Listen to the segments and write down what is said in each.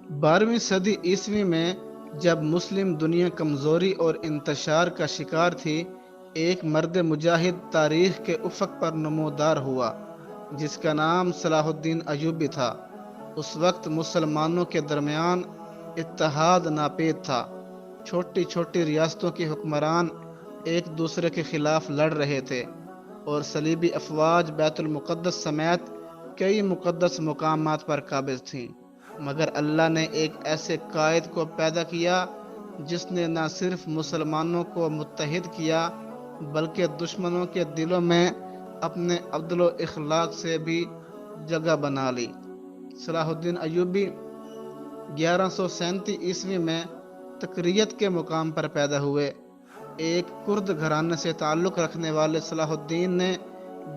12ویں صدی عیسوی میں جب مسلم دنیا کمزوری اور انتشار کا شکار تھی، ایک مرد مجاہد تاریخ کے افق پر نمودار ہوا جس کا نام صلاح الدین ایوبی تھا۔ اس وقت مسلمانوں کے درمیان اتحاد ناپید تھا۔ چھوٹی چھوٹی ریاستوں کے حکمران ایک دوسرے کے خلاف لڑ رہے تھے اور صلیبی افواج بیت المقدس سمیت کئی مقدس مقامات پر قابض تھیں، مگر اللہ نے ایک ایسے قائد کو پیدا کیا جس نے نہ صرف مسلمانوں کو متحد کیا بلکہ دشمنوں کے دلوں میں اپنے عدل و اخلاق سے بھی جگہ بنا لی۔ صلاح الدین ایوبی 1137 عیسوی میں تکریت کے مقام پر پیدا ہوئے۔ ایک کرد گھرانے سے تعلق رکھنے والے صلاح الدین نے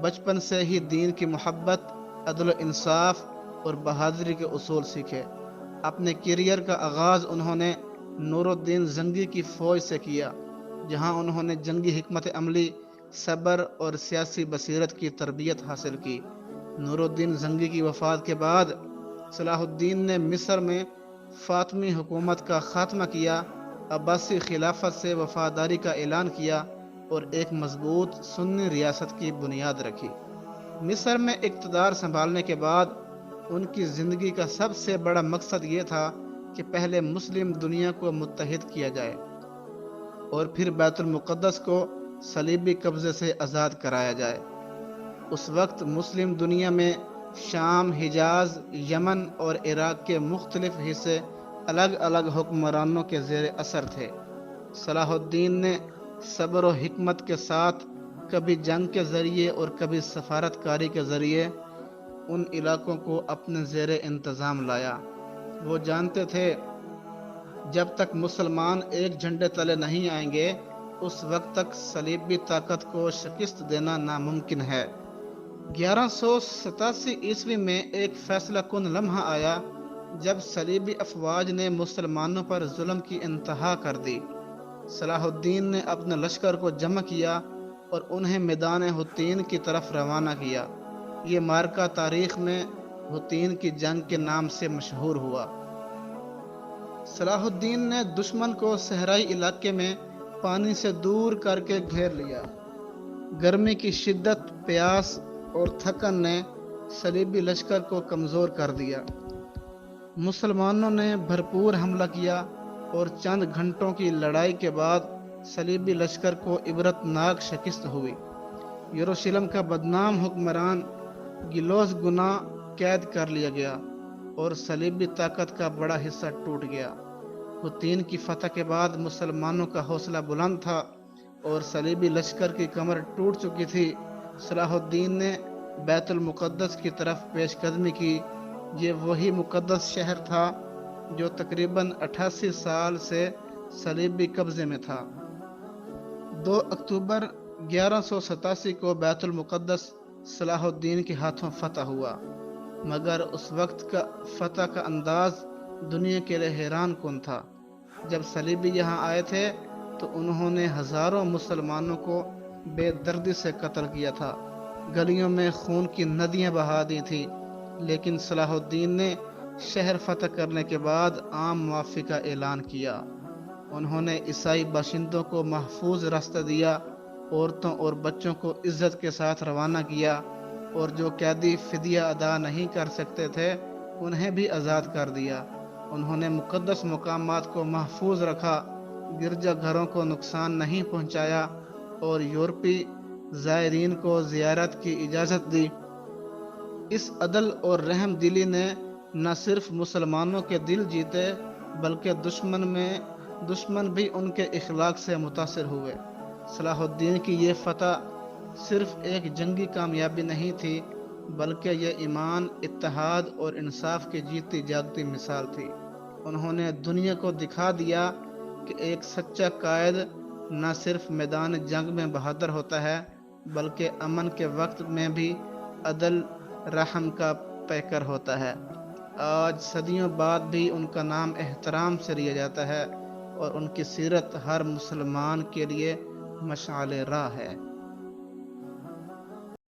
بچپن سے ہی دین کی محبت، عدل و انصاف اور بہادری کے اصول سیکھے۔ اپنے کیریئر کا آغاز انہوں نے نور الدین زنگی کی فوج سے کیا، جہاں انہوں نے جنگی حکمت عملی، صبر اور سیاسی بصیرت کی تربیت حاصل کی۔ نور الدین زنگی کی وفات کے بعد صلاح الدین نے مصر میں فاطمی حکومت کا خاتمہ کیا، عباسی خلافت سے وفاداری کا اعلان کیا اور ایک مضبوط سنی ریاست کی بنیاد رکھی۔ مصر میں اقتدار سنبھالنے کے بعد ان کی زندگی کا سب سے بڑا مقصد یہ تھا کہ پہلے مسلم دنیا کو متحد کیا جائے اور پھر بیت المقدس کو صلیبی قبضے سے آزاد کرایا جائے۔ اس وقت مسلم دنیا میں شام، حجاز، یمن اور عراق کے مختلف حصے الگ الگ حکمرانوں کے زیر اثر تھے۔ صلاح الدین نے صبر و حکمت کے ساتھ کبھی جنگ کے ذریعے اور کبھی سفارت کاری کے ذریعے ان علاقوں کو اپنے زیر انتظام لایا۔ وہ جانتے تھے جب تک مسلمان ایک جھنڈے تلے نہیں آئیں گے اس وقت تک صلیبی طاقت کو شکست دینا ناممکن ہے۔ 1187 عیسوی میں ایک فیصلہ کن لمحہ آیا جب صلیبی افواج نے مسلمانوں پر ظلم کی انتہا کر دی۔ صلاح الدین نے اپنے لشکر کو جمع کیا اور انہیں میدان حطین کی طرف روانہ کیا۔ یہ معرکہ تاریخ میں حطین کی جنگ کے نام سے مشہور ہوا۔ صلاح الدین نے دشمن کو صحرائی علاقے میں پانی سے دور کر کے گھیر لیا۔ گرمی کی شدت، پیاس اور تھکن نے صلیبی لشکر کو کمزور کر دیا۔ مسلمانوں نے بھرپور حملہ کیا اور چند گھنٹوں کی لڑائی کے بعد صلیبی لشکر کو عبرتناک شکست ہوئی۔ یروشلم کا بدنام حکمران گلوس گنا قید کر لیا گیا اور صلیبی طاقت کا بڑا حصہ ٹوٹ گیا۔ حطین کی فتح کے بعد مسلمانوں کا حوصلہ بلند تھا اور صلیبی لشکر کی کمر ٹوٹ چکی تھی۔ صلاح الدین نے بیت المقدس کی طرف پیش قدمی کی۔ یہ وہی مقدس شہر تھا جو تقریباً 88 سال سے صلیبی قبضے میں تھا۔ 2 اکتوبر 1187 کو بیت المقدس صلاح الدین کے ہاتھوں فتح ہوا، مگر اس وقت کا فتح کا انداز دنیا کے لیے حیران کن تھا۔ جب صلیبی یہاں آئے تھے تو انہوں نے ہزاروں مسلمانوں کو بے دردی سے قتل کیا تھا، گلیوں میں خون کی ندیاں بہا دی تھیں، لیکن صلاح الدین نے شہر فتح کرنے کے بعد عام معافی کا اعلان کیا۔ انہوں نے عیسائی باشندوں کو محفوظ راستہ دیا، عورتوں اور بچوں کو عزت کے ساتھ روانہ کیا اور جو قیدی فدیہ ادا نہیں کر سکتے تھے انہیں بھی آزاد کر دیا۔ انہوں نے مقدس مقامات کو محفوظ رکھا، گرجا گھروں کو نقصان نہیں پہنچایا اور یورپی زائرین کو زیارت کی اجازت دی۔ اس عدل اور رحم دلی نے نہ صرف مسلمانوں کے دل جیتے بلکہ دشمن بھی ان کے اخلاق سے متاثر ہوئے۔ صلاح الدین کی یہ فتح صرف ایک جنگی کامیابی نہیں تھی بلکہ یہ ایمان، اتحاد اور انصاف کی جیتی جاگتی مثال تھی۔ انہوں نے دنیا کو دکھا دیا کہ ایک سچا قائد نہ صرف میدان جنگ میں بہادر ہوتا ہے بلکہ امن کے وقت میں بھی عدل، رحم کا پیکر ہوتا ہے۔ آج صدیوں بعد بھی ان کا نام احترام سے لیا جاتا ہے اور ان کی سیرت ہر مسلمان کے لیے مشعل راہ ہے۔